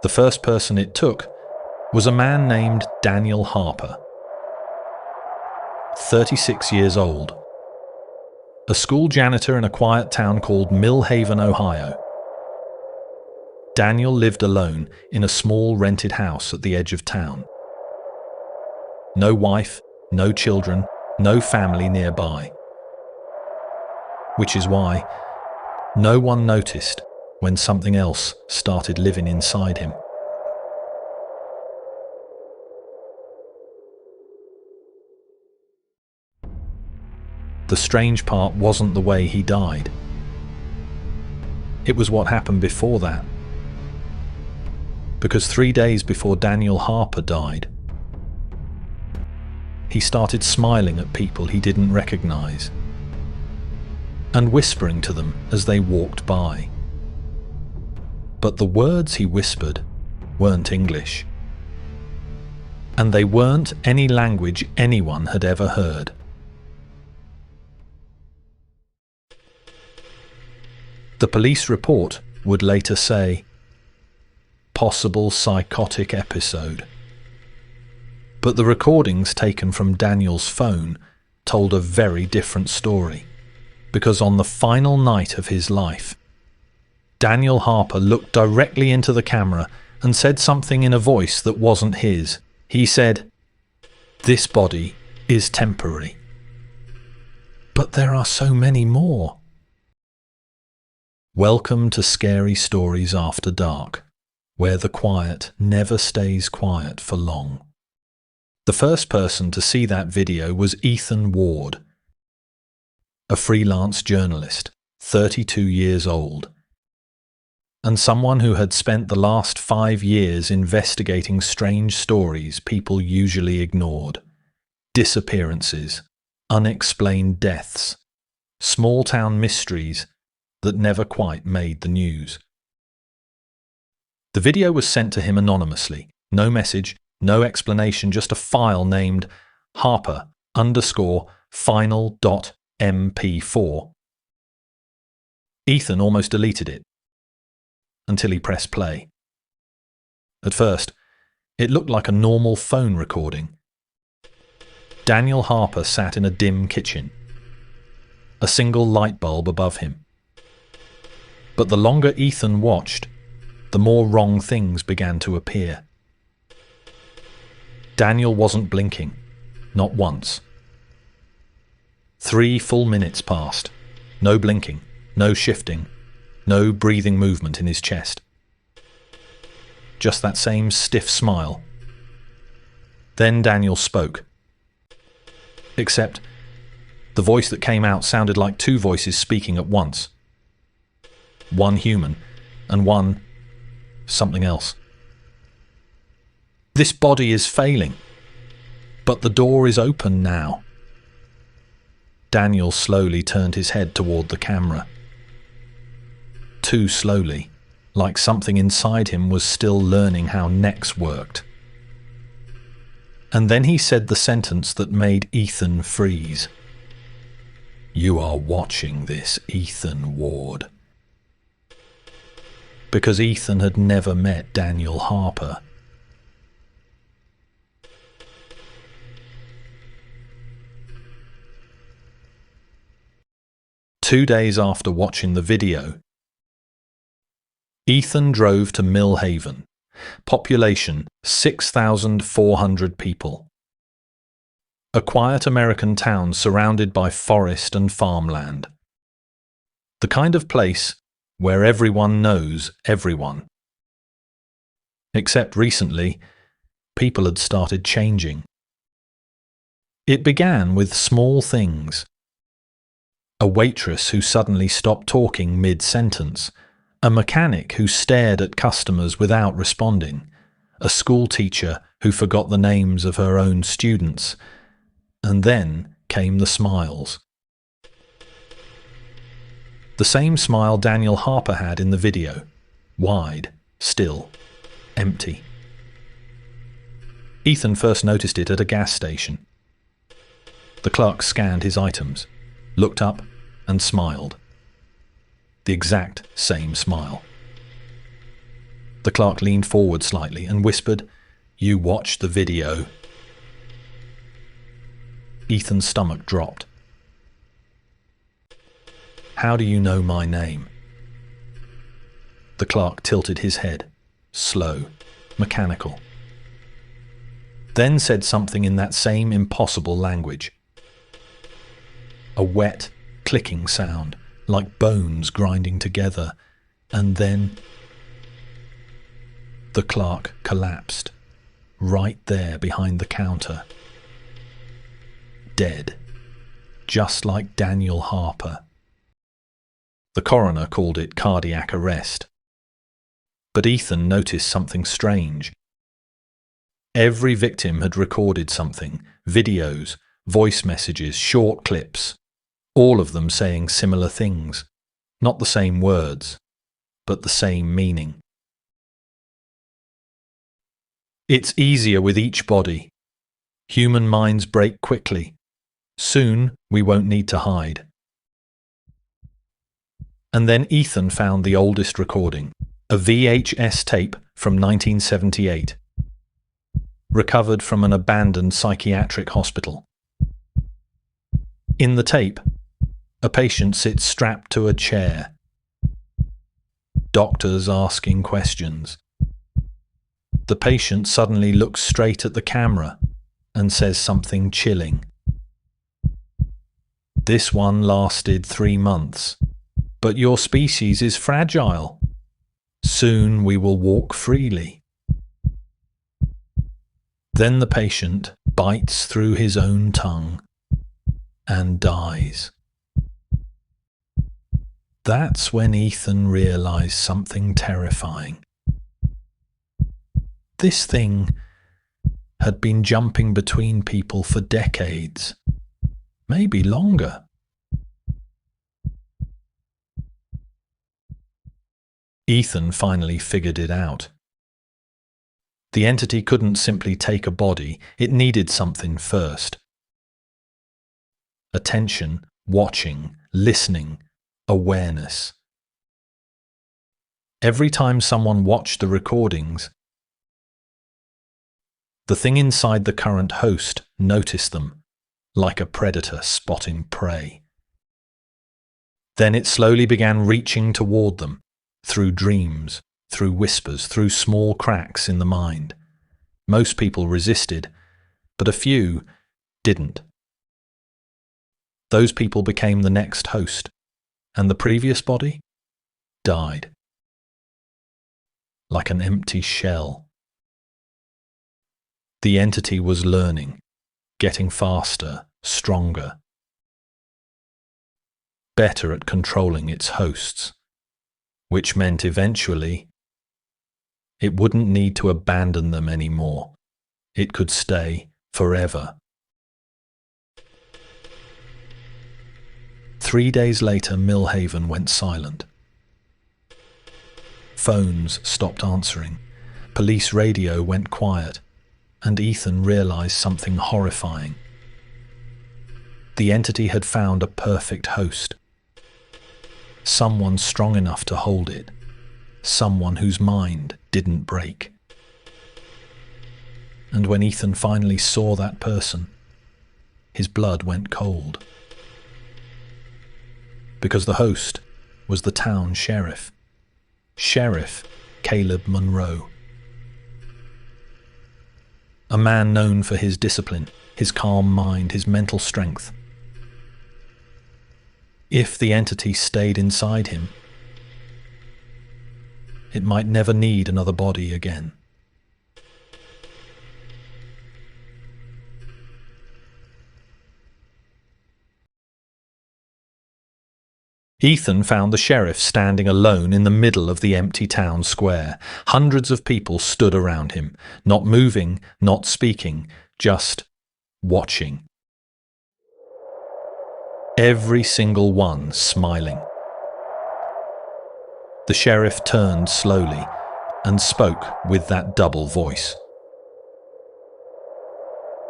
The first person it took was a man named Daniel Harper, 36 years old, a school janitor in a quiet town called Mill Haven, Ohio. Daniel lived alone in a small rented house at the edge of town. No wife, no children, no family nearby. Which is why no one noticed when something else started living inside him. The strange part wasn't the way he died. It was what happened before that. Because 3 days before Daniel Harper died, he started smiling at people he didn't recognize and whispering to them as they walked by. But the words he whispered weren't English, and they weren't any language anyone had ever heard. The police report would later say, possible psychotic episode. But the recordings taken from Daniel's phone told a very different story, because on the final night of his life, Daniel Harper looked directly into the camera and said something in a voice that wasn't his. He said, "This body is temporary. But there are so many more." Welcome to Scary Stories After Dark, where the quiet never stays quiet for long. The first person to see that video was Ethan Ward, a freelance journalist, 32 years old, and someone who had spent the last 5 years investigating strange stories people usually ignored. Disappearances, unexplained deaths, small-town mysteries that never quite made the news. The video was sent to him anonymously. No message, no explanation, just a file named Harper_final.mp4. Ethan almost deleted it until he pressed play. At first, it looked like a normal phone recording. Daniel Harper sat in a dim kitchen, a single light bulb above him. But the longer Ethan watched, the more wrong things began to appear. Daniel wasn't blinking, not once. 3 full minutes passed. No blinking, no shifting, no breathing movement in his chest. Just that same stiff smile. Then Daniel spoke. Except the voice that came out sounded like 2 voices speaking at once. One human and one something else. "This body is failing, but the door is open now." Daniel slowly turned his head toward the camera. Too slowly, like something inside him was still learning how necks worked. And then he said the sentence that made Ethan freeze. "You are watching this, Ethan Ward." Because Ethan had never met Daniel Harper. Two days after watching the video, Ethan drove to Mill Haven, population 6,400 people. A quiet American town surrounded by forest and farmland. The kind of place where everyone knows everyone. Except recently, people had started changing. It began with small things. A waitress who suddenly stopped talking mid-sentence, a mechanic who stared at customers without responding, a school teacher who forgot the names of her own students, and then came the smiles. The same smile Daniel Harper had in the video, wide, still, empty. Ethan first noticed it at a gas station. The clerk scanned his items, looked up and smiled. The exact same smile. The clerk leaned forward slightly and whispered, "You watched the video." Ethan's stomach dropped. "How do you know my name?" The clerk tilted his head, slow, mechanical. Then said something in that same impossible language. A wet, clicking sound, like bones grinding together, and then the clerk collapsed, right there behind the counter. Dead, just like Daniel Harper. The coroner called it cardiac arrest. But Ethan noticed something strange. Every victim had recorded something, videos, voice messages, short clips, all of them saying similar things, not the same words, but the same meaning. It's easier with each body. Human minds break quickly. Soon we won't need to hide. And then Ethan found the oldest recording, a VHS tape from 1978, recovered from an abandoned psychiatric hospital. In the tape, a patient sits strapped to a chair. Doctors asking questions. The patient suddenly looks straight at the camera and says something chilling. "This one lasted 3 months, but your species is fragile. Soon we will walk freely." Then the patient bites through his own tongue and dies. That's when Ethan realized something terrifying. This thing had been jumping between people for decades, maybe longer. Ethan finally figured it out. The entity couldn't simply take a body, it needed something first. Attention, watching, listening, awareness. Every time someone watched the recordings, the thing inside the current host noticed them, like a predator spotting prey. Then it slowly began reaching toward them, through dreams, through whispers, through small cracks in the mind. Most people resisted, but a few didn't. Those people became the next host, and the previous body died. Like an empty shell. The entity was learning, getting faster, stronger, better at controlling its hosts, which meant eventually it wouldn't need to abandon them anymore. It could stay forever. 3 days later, Millhaven went silent. Phones stopped answering. Police radio went quiet. And Ethan realized something horrifying. The entity had found a perfect host. Someone strong enough to hold it. Someone whose mind didn't break. And when Ethan finally saw that person, his blood went cold. Because the host was the town sheriff. Sheriff Caleb Monroe. A man known for his discipline, his calm mind, his mental strength. If the entity stayed inside him, it might never need another body again. Ethan found the sheriff standing alone in the middle of the empty town square. Hundreds of people stood around him, not moving, not speaking, just watching. Every single one smiling. The sheriff turned slowly and spoke with that double voice.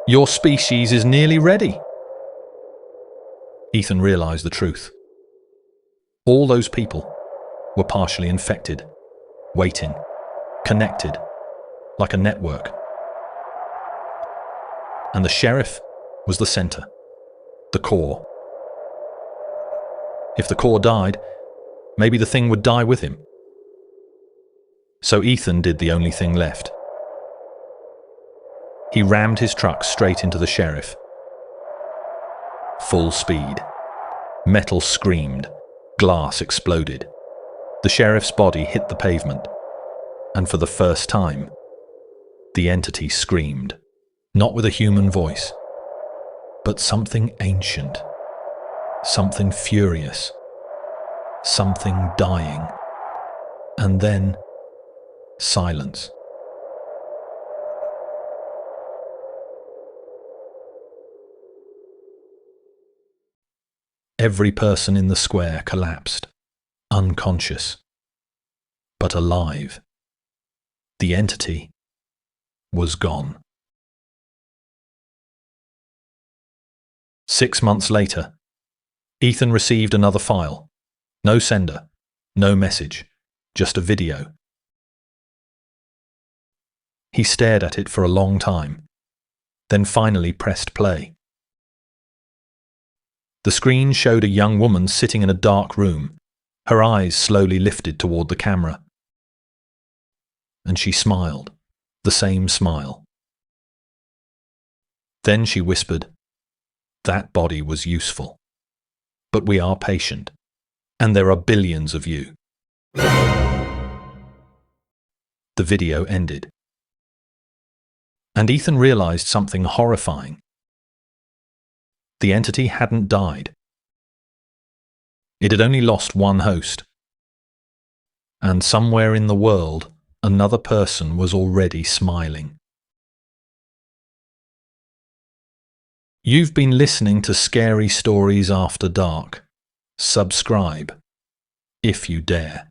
"Your species is nearly ready." Ethan realized the truth. All those people were partially infected, waiting, connected, like a network. And the sheriff was the center, the core. If the core died, maybe the thing would die with him. So Ethan did the only thing left. He rammed his truck straight into the sheriff. Full speed. Metal screamed. Glass exploded. The sheriff's body hit the pavement. And for the first time, the entity screamed. Not with a human voice, but something ancient. Something furious. Something dying. And then, silence. Every person in the square collapsed, unconscious, but alive. The entity was gone. 6 months later, Ethan received another file. No sender, no message, just a video. He stared at it for a long time, then finally pressed play. The screen showed a young woman sitting in a dark room, her eyes slowly lifted toward the camera. And she smiled, the same smile. Then she whispered, "That body was useful. But we are patient, and there are billions of you." The video ended. And Ethan realized something horrifying. The entity hadn't died. It had only lost one host. And somewhere in the world, another person was already smiling. You've been listening to Scary Stories After Dark. Subscribe, if you dare.